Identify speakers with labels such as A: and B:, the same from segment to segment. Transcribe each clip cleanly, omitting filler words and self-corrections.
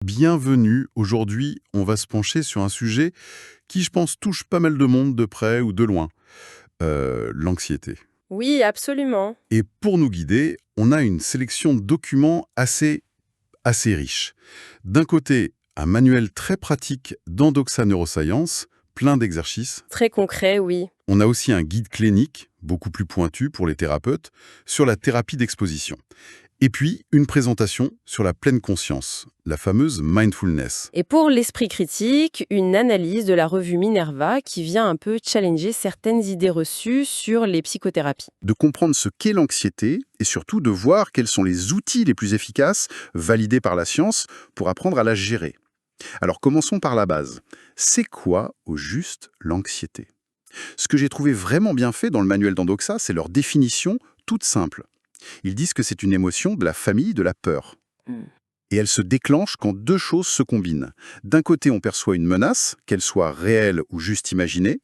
A: Bienvenue. Aujourd'hui, on va se pencher sur un sujet qui, je pense, touche pas mal de monde de près ou de loin. L'anxiété.
B: Oui, absolument.
A: Et pour nous guider, on a une sélection de documents assez riche. D'un côté, un manuel très pratique d'Endoxa Neuroscience, plein d'exercices.
B: Très concret, oui.
A: On a aussi un guide clinique, beaucoup plus pointu pour les thérapeutes, sur la thérapie d'exposition. Et puis, une présentation sur la pleine conscience, la fameuse mindfulness.
B: Et pour l'esprit critique, une analyse de la revue Minerva qui vient un peu challenger certaines idées reçues sur les psychothérapies.
C: De comprendre ce qu'est l'anxiété et surtout de voir quels sont les outils les plus efficaces, validés par la science, pour apprendre à la gérer. Alors commençons par la base. C'est quoi, au juste, l'anxiété? Ce que j'ai trouvé vraiment bien fait dans le manuel d'Endoxa, c'est leur définition toute simple. Ils disent que c'est une émotion de la famille de la peur.
B: Hmm.
C: Et elle se déclenche quand deux choses se combinent. D'un côté, on perçoit une menace, qu'elle soit réelle ou juste imaginée,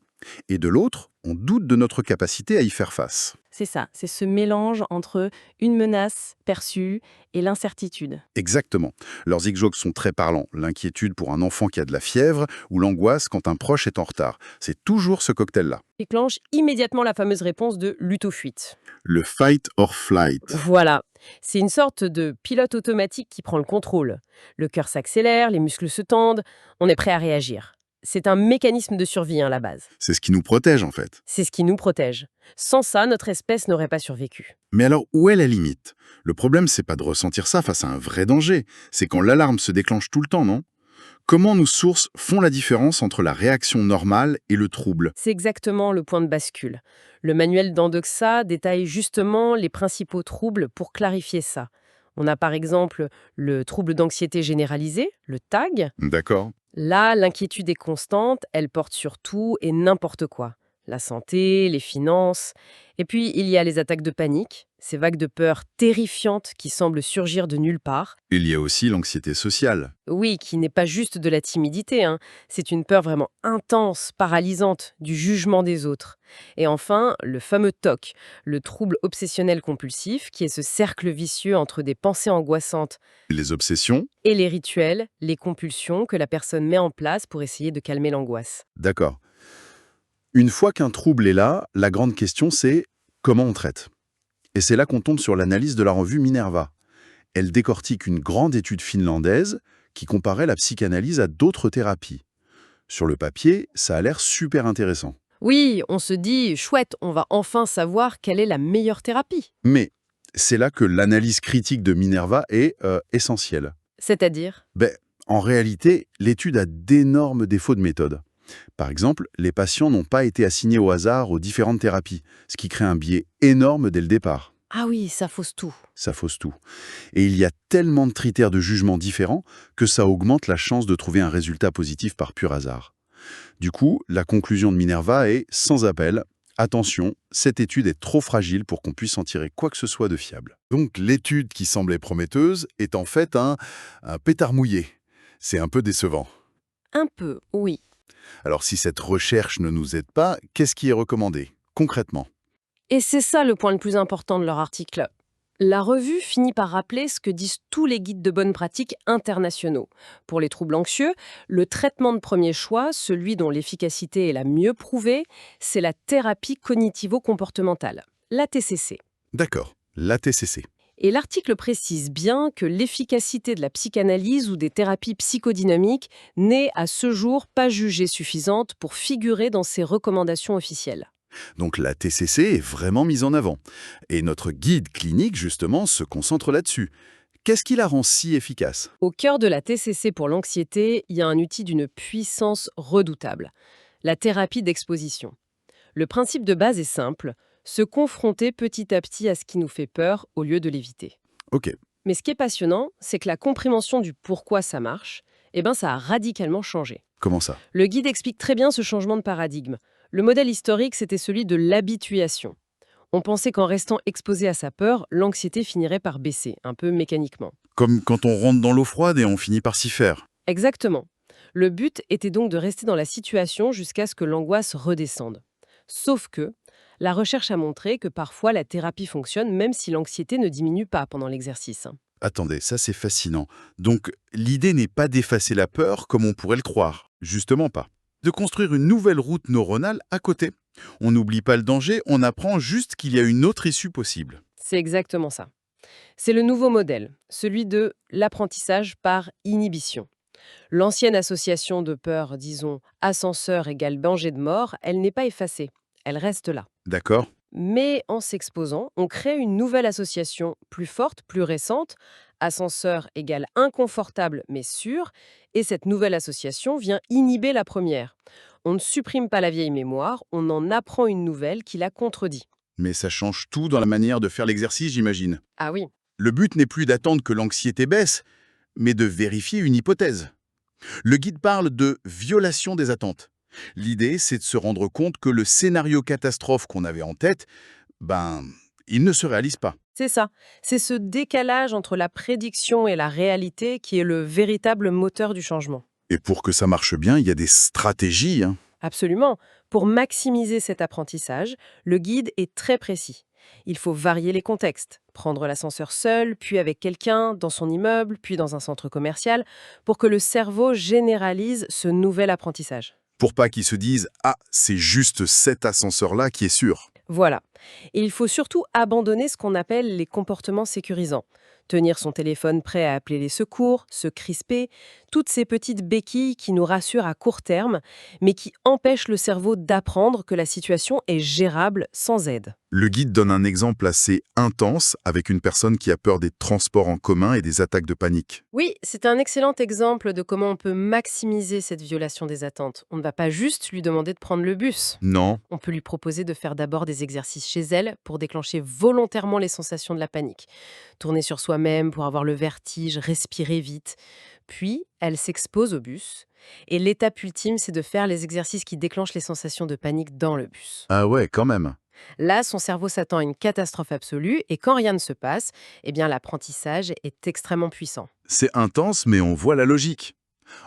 C: et de l'autre, on doute de notre capacité à y faire face.
B: C'est ça, c'est ce mélange entre une menace perçue et l'incertitude.
C: Exactement. Leurs exogues sont très parlants. L'inquiétude pour un enfant qui a de la fièvre ou l'angoisse quand un proche est en retard. C'est toujours ce cocktail-là.
B: Déclenche immédiatement la fameuse réponse de lutte ou fuite.
C: Le fight or flight.
B: Voilà, c'est une sorte de pilote automatique qui prend le contrôle. Le cœur s'accélère, les muscles se tendent, on est prêt à réagir. C'est un mécanisme de survie à la base.
C: C'est ce qui nous protège en fait.
B: C'est ce qui nous protège. Sans ça, notre espèce n'aurait pas survécu.
C: Mais alors, où est la limite? Le problème, c'est pas de ressentir ça face à un vrai danger. C'est quand l'alarme se déclenche tout le temps, non? Comment nos sources font la différence entre la réaction normale et le trouble?
B: C'est exactement le point de bascule. Le manuel d'Endoxa détaille justement les principaux troubles pour clarifier ça. On a par exemple le trouble d'anxiété généralisée, le TAG.
C: D'accord.
B: Là, l'inquiétude est constante, elle porte sur tout et n'importe quoi. La santé, les finances. Et puis, il y a les attaques de panique, ces vagues de peur terrifiantes qui semblent surgir de nulle part.
C: Il y a aussi l'anxiété sociale.
B: Oui, qui n'est pas juste de la timidité, hein. C'est une peur vraiment intense, paralysante, du jugement des autres. Et enfin, le fameux TOC, le trouble obsessionnel compulsif, qui est ce cercle vicieux entre des pensées angoissantes
C: Les obsessions?
B: et les rituels, les compulsions que la personne met en place pour essayer de calmer l'angoisse.
C: D'accord. Une fois qu'un trouble est là, la grande question c'est comment on traite? Et c'est là qu'on tombe sur l'analyse de la revue Minerva. Elle décortique une grande étude finlandaise qui comparait la psychanalyse à d'autres thérapies. Sur le papier, ça a l'air super intéressant.
B: Oui, on se dit, chouette, on va enfin savoir quelle est la meilleure thérapie.
C: Mais c'est là que l'analyse critique de Minerva est essentielle.
B: C'est-à-dire.
C: Ben, en réalité, l'étude a d'énormes défauts de méthode. Par exemple, les patients n'ont pas été assignés au hasard aux différentes thérapies, ce qui crée un biais énorme dès le départ.
B: Ah oui, ça fausse tout.
C: Ça fausse tout. Et il y a tellement de critères de jugement différents que ça augmente la chance de trouver un résultat positif par pur hasard. Du coup, la conclusion de Minerva est sans appel. Attention, cette étude est trop fragile pour qu'on puisse en tirer quoi que ce soit de fiable.
A: Donc l'étude qui semblait prometteuse est en fait un pétard mouillé. C'est un peu décevant.
B: Un peu, oui.
A: Alors si cette recherche ne nous aide pas, qu'est-ce qui est recommandé, concrètement?
B: Et c'est ça le point le plus important de leur article. La revue finit par rappeler ce que disent tous les guides de bonne pratique internationaux. Pour les troubles anxieux, le traitement de premier choix, celui dont l'efficacité est la mieux prouvée, c'est la thérapie cognitivo-comportementale, la TCC.
A: D'accord, la TCC.
B: Et l'article précise bien que l'efficacité de la psychanalyse ou des thérapies psychodynamiques n'est à ce jour pas jugée suffisante pour figurer dans ces recommandations officielles.
A: Donc la TCC est vraiment mise en avant. Et notre guide clinique, justement, se concentre là-dessus. Qu'est-ce qui la rend si efficace?
B: Au cœur de la TCC pour l'anxiété, il y a un outil d'une puissance redoutable, la thérapie d'exposition. Le principe de base est simple, se confronter petit à petit à ce qui nous fait peur au lieu de l'éviter.
A: Ok,
B: Mais ce qui est passionnant, c'est que la compréhension du pourquoi ça marche, ça a radicalement changé.
A: comment ça?
B: Le guide explique très bien ce changement de paradigme. Le modèle historique, c'était celui de l'habituation. On pensait qu'en restant exposé à sa peur, l'anxiété finirait par baisser, un peu mécaniquement.
A: Comme quand on rentre dans l'eau froide et on finit par s'y faire.
B: Exactement. Le but était donc de rester dans la situation jusqu'à ce que l'angoisse redescende. Sauf que la recherche a montré que parfois la thérapie fonctionne même si l'anxiété ne diminue pas pendant l'exercice.
C: Attendez, ça c'est fascinant. Donc, l'idée n'est pas d'effacer la peur comme on pourrait le croire. Justement pas. De construire une nouvelle route neuronale à côté. On n'oublie pas le danger, on apprend juste qu'il y a une autre issue possible.
B: C'est exactement ça. C'est le nouveau modèle, celui de l'apprentissage par inhibition. L'ancienne association de peur, disons, ascenseur égale danger de mort, elle n'est pas effacée, elle reste là.
C: D'accord?
B: Mais en s'exposant, on crée une nouvelle association plus forte, plus récente. Ascenseur égale inconfortable mais sûr. Et cette nouvelle association vient inhiber la première. On ne supprime pas la vieille mémoire, on en apprend une nouvelle qui la contredit.
C: Mais ça change tout dans la manière de faire l'exercice, j'imagine.
B: Ah oui,
C: Le but n'est plus d'attendre que l'anxiété baisse, mais de vérifier une hypothèse. Le guide parle de violation des attentes. L'idée, c'est de se rendre compte que le scénario catastrophe qu'on avait en tête, il ne se réalise pas.
B: c'est ça. C'est ce décalage entre la prédiction et la réalité qui est le véritable moteur du changement.
C: Et pour que ça marche bien, il y a des stratégies, hein.
B: Absolument. Pour maximiser cet apprentissage, le guide est très précis. Il faut varier les contextes, prendre l'ascenseur seul, puis avec quelqu'un, dans son immeuble, puis dans un centre commercial, pour que le cerveau généralise ce nouvel apprentissage.
C: Pour pas qu'ils se disent « Ah, c'est juste cet ascenseur-là qui est sûr
B: Voilà. Et il faut surtout abandonner ce qu'on appelle les comportements sécurisants. Tenir son téléphone prêt à appeler les secours, se crisper, toutes ces petites béquilles qui nous rassurent à court terme, mais qui empêchent le cerveau d'apprendre que la situation est gérable sans aide. ».
C: Le guide donne un exemple assez intense avec une personne qui a peur des transports en commun et des attaques de panique.
B: Oui, c'est un excellent exemple de comment on peut maximiser cette violation des attentes. On ne va pas juste lui demander de prendre le bus.
C: Non,
B: On peut lui proposer de faire d'abord des exercices chez elle pour déclencher volontairement les sensations de la panique. Tourner sur soi-même pour avoir le vertige, respirer vite. Puis, elle s'expose au bus. Et l'étape ultime, c'est de faire les exercices qui déclenchent les sensations de panique dans le bus.
C: ah ouais, quand même.
B: Là, son cerveau s'attend à une catastrophe absolue et quand rien ne se passe, eh bien l'apprentissage est extrêmement puissant.
C: C'est intense, mais on voit la logique.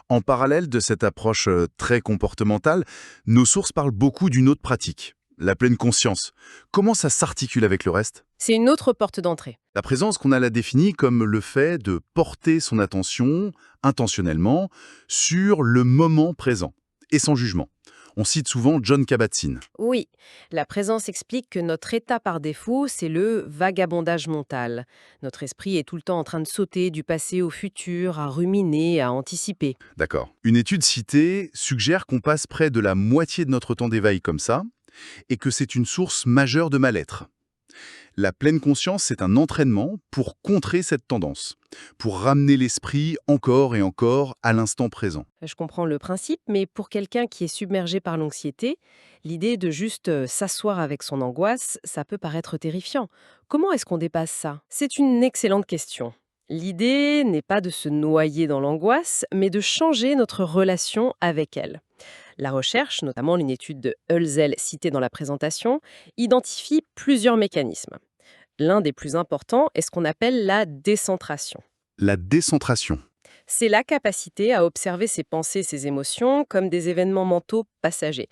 C: En parallèle de cette approche très comportementale, nos sources parlent beaucoup d'une autre pratique, la pleine conscience. Comment ça s'articule avec le reste?
B: C'est une autre porte d'entrée.
C: La présence qu'on a la définie comme le fait de porter son attention, intentionnellement, sur le moment présent, et sans jugement. On cite souvent Jon Kabat-Zinn.
B: Oui, la présence explique que notre état par défaut, c'est le vagabondage mental. Notre esprit est tout le temps en train de sauter du passé au futur, à ruminer, à anticiper.
C: D'accord. Une étude citée suggère qu'on passe près de la moitié de notre temps d'éveil comme ça, et que c'est une source majeure de mal-être. La pleine conscience, c'est un entraînement pour contrer cette tendance, pour ramener l'esprit encore et encore à l'instant présent.
B: Je comprends le principe, mais pour quelqu'un qui est submergé par l'anxiété, l'idée de juste s'asseoir avec son angoisse, ça peut paraître terrifiant. Comment est-ce qu'on dépasse ça? C'est une excellente question. L'idée n'est pas de se noyer dans l'angoisse, mais de changer notre relation avec elle. La recherche, notamment une étude de Hölzel citée dans la présentation, identifie plusieurs mécanismes. L'un des plus importants est ce qu'on appelle la décentration.
C: La décentration.
B: C'est la capacité à observer ses pensées, ses émotions comme des événements mentaux passagers,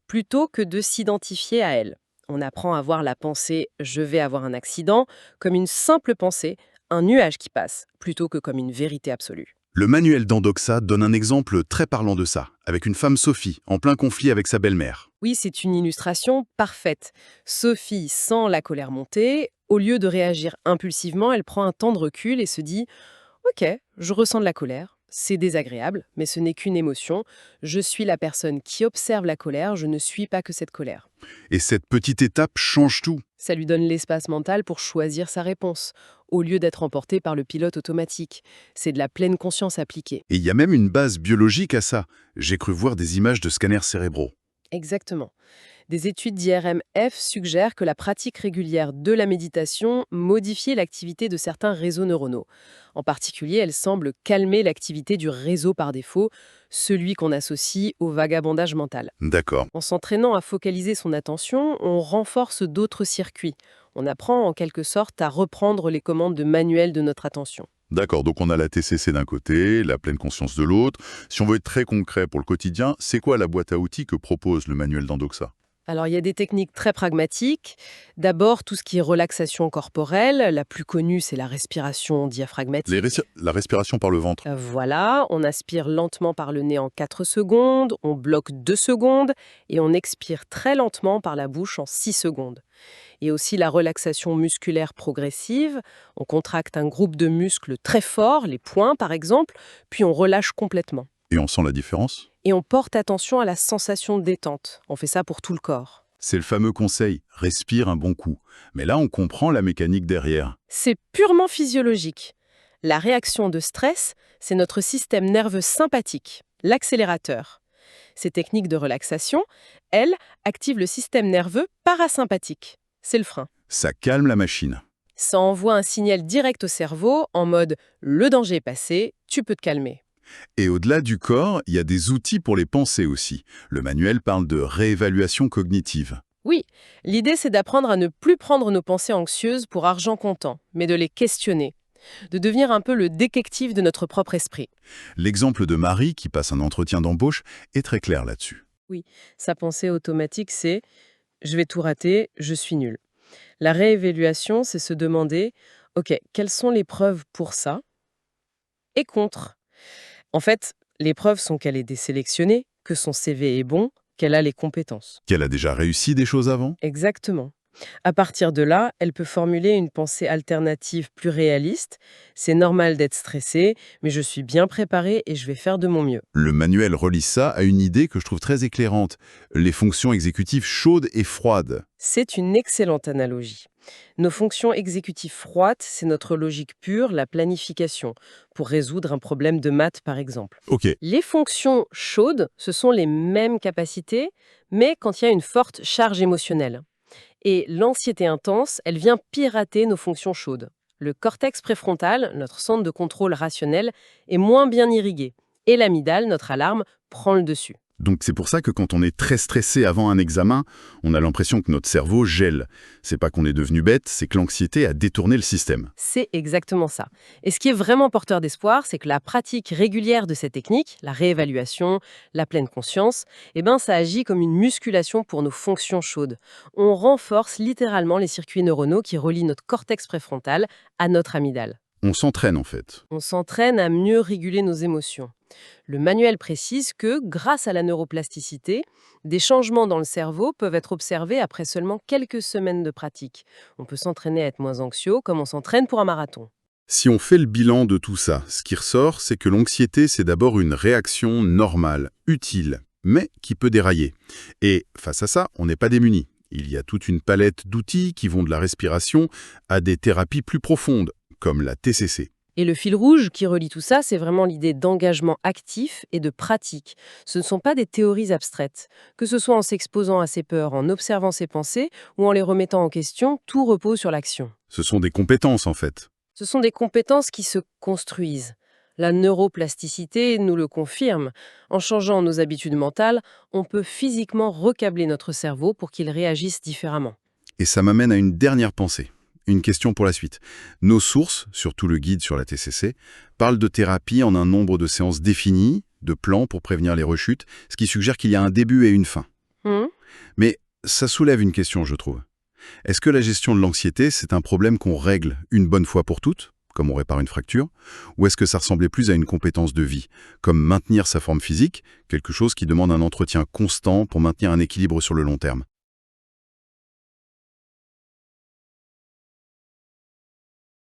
B: plutôt que de s'identifier à elles. On apprend à voir la pensée « je vais avoir un accident » comme une simple pensée, un nuage qui passe, plutôt que comme une vérité absolue.
C: Le manuel d'Andoxa donne un exemple très parlant de ça, avec une femme Sophie, en plein conflit avec sa belle-mère.
B: Oui, c'est une illustration parfaite. Sophie sent la colère monter. Au lieu de réagir impulsivement, elle prend un temps de recul et se dit « Ok, je ressens de la colère. C'est désagréable, mais ce n'est qu'une émotion. Je suis la personne qui observe la colère, je ne suis pas que cette colère. »
C: Et cette petite étape change tout.
B: Ça lui donne l'espace mental pour choisir sa réponse, au lieu d'être emporté par le pilote automatique. C'est de la pleine conscience appliquée.
C: Et il y a même une base biologique à ça. J'ai cru voir des images de scanners cérébraux.
B: Exactement. Des études d'IRMF suggèrent que la pratique régulière de la méditation modifie l'activité de certains réseaux neuronaux. En particulier, elle semble calmer l'activité du réseau par défaut, celui qu'on associe au vagabondage mental.
C: D'accord.
B: En s'entraînant à focaliser son attention, on renforce d'autres circuits. On apprend en quelque sorte à reprendre les commandes de manuel de notre attention.
C: D'accord, donc on a la TCC d'un côté, la pleine conscience de l'autre. Si on veut être très concret pour le quotidien, c'est quoi la boîte à outils que propose le manuel d'Andoxa?
B: Alors, il y a des techniques très pragmatiques. D'abord, tout ce qui est relaxation corporelle. La plus connue, c'est la respiration diaphragmatique.
A: La respiration par le ventre.
B: Voilà, on aspire lentement par le nez en 4 secondes, on bloque 2 secondes et on expire très lentement par la bouche en 6 secondes. Et aussi la relaxation musculaire progressive. On contracte un groupe de muscles très forts, les poings par exemple, puis on relâche complètement.
A: Et on sent la différence?
B: Et on porte attention à la sensation de détente. On fait ça pour tout le corps.
A: C'est le fameux conseil, respire un bon coup. Mais là, on comprend la mécanique derrière.
B: C'est purement physiologique. La réaction de stress, c'est notre système nerveux sympathique, l'accélérateur. Ces techniques de relaxation, elles, activent le système nerveux parasympathique. C'est le frein.
A: Ça calme la machine.
B: Ça envoie un signal direct au cerveau en mode « le danger est passé, tu peux te calmer ».
A: Et au-delà du corps, il y a des outils pour les pensées aussi. Le manuel parle de réévaluation cognitive.
B: Oui, l'idée c'est d'apprendre à ne plus prendre nos pensées anxieuses pour argent comptant, mais de les questionner, de devenir un peu le détective de notre propre esprit.
A: L'exemple de Marie, qui passe un entretien d'embauche, est très clair là-dessus.
B: Sa pensée automatique c'est « je vais tout rater, je suis nul ». La réévaluation, c'est se demander « ok, quelles sont les preuves pour ça ?» et contre. En fait, les preuves sont qu'elle est désélectionnée, que son CV est bon, qu'elle a les compétences.
A: Qu'elle a déjà réussi des choses avant?
B: Exactement. À partir de là, elle peut formuler une pensée alternative plus réaliste. C'est normal d'être stressée, mais je suis bien préparée et je vais faire de mon mieux.
A: Le manuel relie ça à une idée que je trouve très éclairante. Les fonctions exécutives chaudes et froides.
B: C'est une excellente analogie. Nos fonctions exécutives froides, c'est notre logique pure, la planification, pour résoudre un problème de maths par exemple.
A: Ok,
B: Les fonctions chaudes, ce sont les mêmes capacités, mais quand il y a une forte charge émotionnelle. Et l'anxiété intense, elle vient pirater nos fonctions chaudes. Le cortex préfrontal, notre centre de contrôle rationnel, est moins bien irrigué. Et l'amygdale, notre alarme, prend le dessus.
A: donc c'est pour ça que quand on est très stressé avant un examen, on a l'impression que notre cerveau gèle. C'est pas qu'on est devenu bête, c'est que l'anxiété a détourné le système.
B: C'est exactement ça. Et ce qui est vraiment porteur d'espoir, c'est que la pratique régulière de ces techniques, la réévaluation, la pleine conscience, ça agit comme une musculation pour nos fonctions chaudes. On renforce littéralement les circuits neuronaux qui relient notre cortex préfrontal à notre amygdale.
A: On s'entraîne en fait.
B: On s'entraîne à mieux réguler nos émotions. Le manuel précise que, grâce à la neuroplasticité, des changements dans le cerveau peuvent être observés après seulement quelques semaines de pratique. On peut s'entraîner à être moins anxieux comme on s'entraîne pour un marathon.
A: Si on fait le bilan de tout ça, ce qui ressort, c'est que l'anxiété, c'est d'abord une réaction normale, utile, mais qui peut dérailler. Et face à ça, on n'est pas démuni. Il y a toute une palette d'outils qui vont de la respiration à des thérapies plus profondes, comme la TCC.
B: Et le fil rouge qui relie tout ça, c'est vraiment l'idée d'engagement actif et de pratique. Ce ne sont pas des théories abstraites. Que ce soit en s'exposant à ses peurs, en observant ses pensées ou en les remettant en question, tout repose sur l'action.
A: Ce sont des compétences en fait.
B: Ce sont des compétences qui se construisent. La neuroplasticité nous le confirme. En changeant nos habitudes mentales, on peut physiquement recabler notre cerveau pour qu'il réagisse différemment.
A: Et ça m'amène à une dernière pensée. Une question pour la suite. Nos sources, surtout le guide sur la TCC, parlent de thérapie en un nombre de séances définies, de plans pour prévenir les rechutes, ce qui suggère qu'il y a un début et une fin. Mais ça soulève une question, je trouve. Est-ce que la gestion de l'anxiété, c'est un problème qu'on règle une bonne fois pour toutes, comme on répare une fracture, ou est-ce que ça ressemblait plus à une compétence de vie, comme maintenir sa forme physique, quelque chose qui demande un entretien constant pour maintenir un équilibre sur le long terme?